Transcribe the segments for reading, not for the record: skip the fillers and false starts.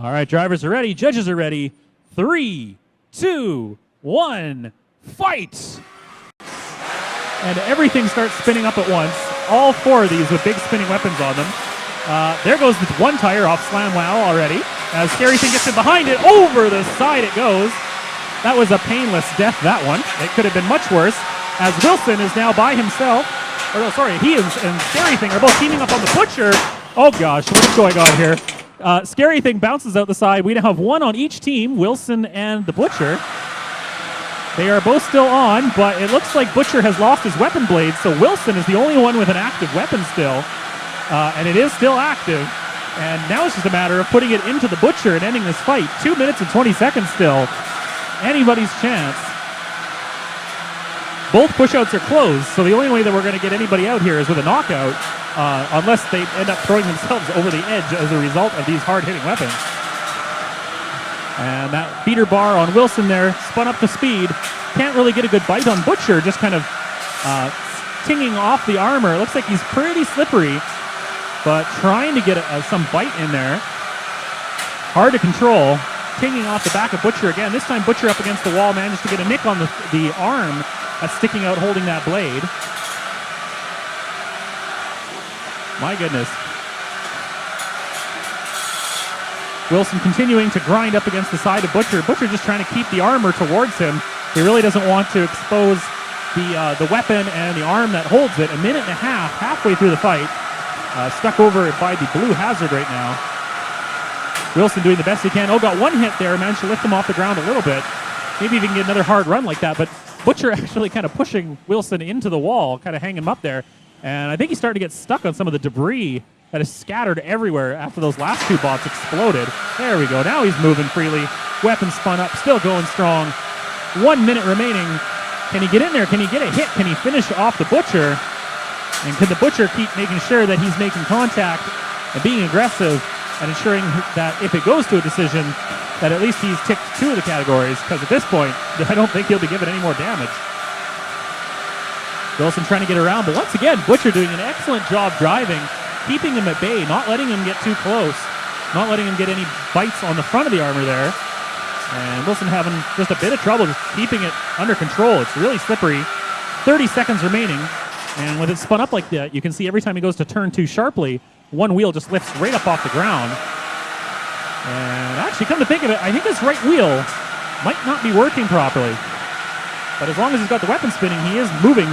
All right, drivers are ready. Judges are ready. 3, 2, 1, fight! And everything starts spinning up at once. All 4 of these with big spinning weapons on them. There goes the one tire off SlamWOW already. As Scary Thing gets in behind it, over the side it goes. That was a painless death, that one. It could have been much worse. As Wilson is now by himself. Or no, sorry, he and Scary Thing are both teaming up on the Butcher. Oh gosh, what's going on here? Scary Thing bounces out the side. We now have 1 on each team, Wilson and the Butcher. They are both still on, but it looks like Butcher has lost his weapon blade, so Wilson is the only one with an active weapon still. And it is still active. And now it's just a matter of putting it into the Butcher and ending this fight. 2 minutes and 20 seconds still. Anybody's chance. Both pushouts are closed, so the only way that we're going to get anybody out here is with a knockout, unless they end up throwing themselves over the edge as a result of these hard-hitting weapons. And that beater bar on Wilson there spun up to speed. Can't really get a good bite on Butcher, just kind of tinging off the armor. It looks like he's pretty slippery, but trying to get some bite in there. Hard to control. Tinging off the back of Butcher again. This time Butcher up against the wall managed to get a nick on the arm that's sticking out holding that blade. My goodness. Wilson continuing to grind up against the side of Butcher. Butcher just trying to keep the armor towards him. He really doesn't want to expose the weapon and the arm that holds it. A minute and a half, halfway through the fight. Stuck over by the blue hazard right now. Wilson doing the best he can. Oh, got one hit there. Managed to lift him off the ground a little bit. Maybe even get another hard run like that. But Butcher actually kind of pushing Wilson into the wall, kind of hanging him up there. And I think he's starting to get stuck on some of the debris that is scattered everywhere after those last 2 bots exploded. There we go. Now he's moving freely. Weapon spun up, still going strong. 1 minute remaining. Can he get in there? Can he get a hit? Can he finish off the Butcher? And can the Butcher keep making sure that he's making contact and being aggressive and ensuring that if it goes to a decision, that at least he's ticked 2 of the categories, because at this point, I don't think he'll be given any more damage. Wilson trying to get around, but once again, Butcher doing an excellent job driving, keeping him at bay, not letting him get too close, not letting him get any bites on the front of the armor there. And Wilson having just a bit of trouble just keeping it under control. It's really slippery. 30 seconds remaining, and with it spun up like that, you can see every time he goes to turn too sharply, one wheel just lifts right up off the ground. And actually, come to think of it, I think his right wheel might not be working properly. But as long as he's got the weapon spinning, he is moving.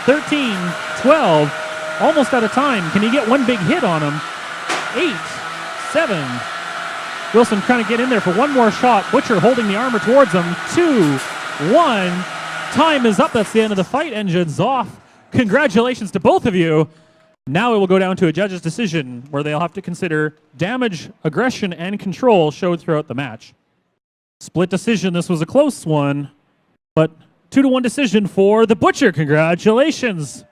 13, 12, almost out of time. Can he get one big hit on him? 8, 7. Wilson trying to get in there for one more shot. Butcher holding the armor towards him. 2, 1. Time is up. That's the end of the fight. Engine's off. Congratulations to both of you. Now it will go down to a judge's decision where they'll have to consider damage, aggression, and control showed throughout the match. Split decision. This was a close one, but 2-1 decision for the Butcher. Congratulations.